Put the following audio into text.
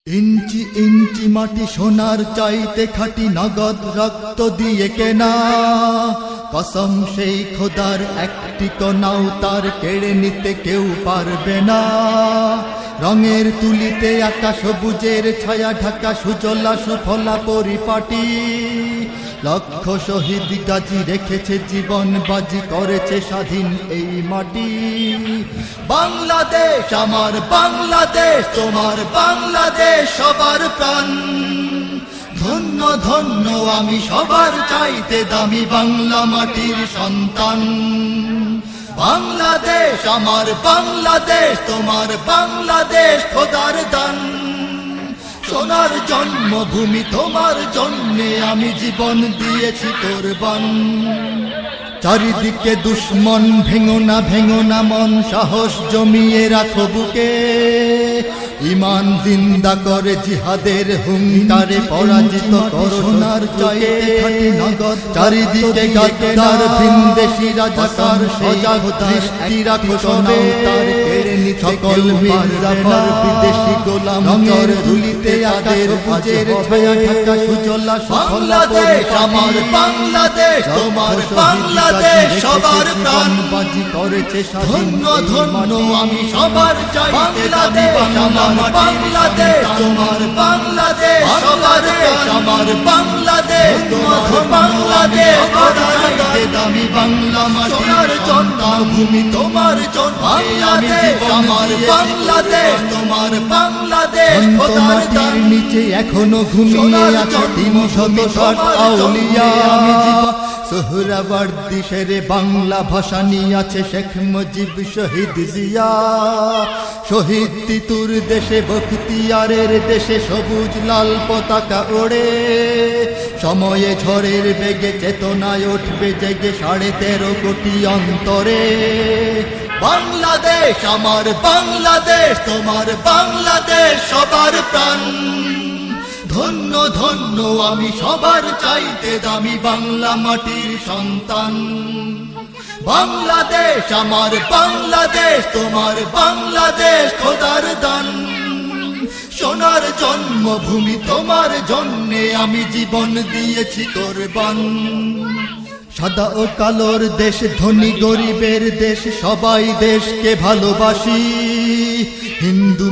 ইঞ্চি ইঞ্চি মাটি সোনার চাইতে খাঁটি, নগদ রক্ত দিয়ে কেনা। কসম সেই খোদার, একটি কণাও তার কেড়ে নিতে কেউ পারবে না। রঙের তুলিতে আকাশ সবুজের ছায়া ঢাকা, সুজলা সুফলা পরিপাটি। লক্ষ শহীদ গাজী রেখেছে জীবন বাজি, করেছে স্বাধীন এই মাটি। বাংলাদেশ আমার বাংলাদেশ, তোমার বাংলাদেশ সবার প্রাণ। ধন্য ধন্য আমি সবার চাইতে দামি বাংলা মাটির সন্তান। বাংলাদেশ আমার বাংলাদেশ, তোমার বাংলাদেশ খোদার দান। সোনার জন্মভূমি, তোমার জন্যে আমি জীবন দিয়েছি কোরবান। চারিদিকে দুশ্মন, ভেঙো না মন, সাহস জমিয়ে রাখো বুকে। ইমান জিন্দা করে জিহাদের হুঙ্কারে, পরাজিত করো সোনার চাইতে খাঁটি নগদ। চারিদিকে গাদ্দার ভিনদেশী রাজাকার, সজাগ দৃষ্টি রাখো সবে তার কেড়ে নিতে সকল মির্জাফর বিদেশি গোলাম। রঙের ধুলিতে আদের বুজের ছায়া ঢাকা, সুজলা সুফলা আমার বাংলাদেশ, তোমার বাংলাদেশ সবার প্রাণ বাজি করেছে স্বাধীন। ধন্য ধন্য আমি সবার চাইতে দামি বাংলা বাংলাদেশ, তোমার বাংলাদেশ সবার আমার বাংলাদেশ, তোমার বাংলাদেশ চাইতে দামি বাংলা মাটির জন্মভূমি। তোমার বাংলাদেশ আমার বাংলাদেশ, তোমার বাংলাদেশ খোদার দান। নিচে এখনো ঘুমিয়ে আছে ৩৬০ আউলিয়া। সোহরাওয়ার্দী শেরে বাংলা ভাষা নিয়ে আছে শেখ মুজিব, শহীদ জিয়া। শহীদ তিতুর দেশে, বখতিয়ারের দেশে সবুজ লাল পতাকা ওড়ে। সময়ে ঝড়ের বেগে চেতনায় উঠবে জেগে ১৩.৫ কোটি অন্তরে। বাংলাদেশ আমার বাংলাদেশ, তোমার বাংলাদেশ সবার প্রাণ। ধন্য ধন্য আমি সবার চাইতে দামি বাংলা মাটির সন্তান। বাংলাদেশ আমার বাংলাদেশ, তোমার বাংলাদেশ খোদার দান। সোনার জন্মভূমি, তোমার জন্যে আমি জীবন দিয়েছি কোরবান। সাদা ও কালোর দেশ, ধনী গরিবের দেশ, সবাই দেশকে ভালোবাসি। হিন্দু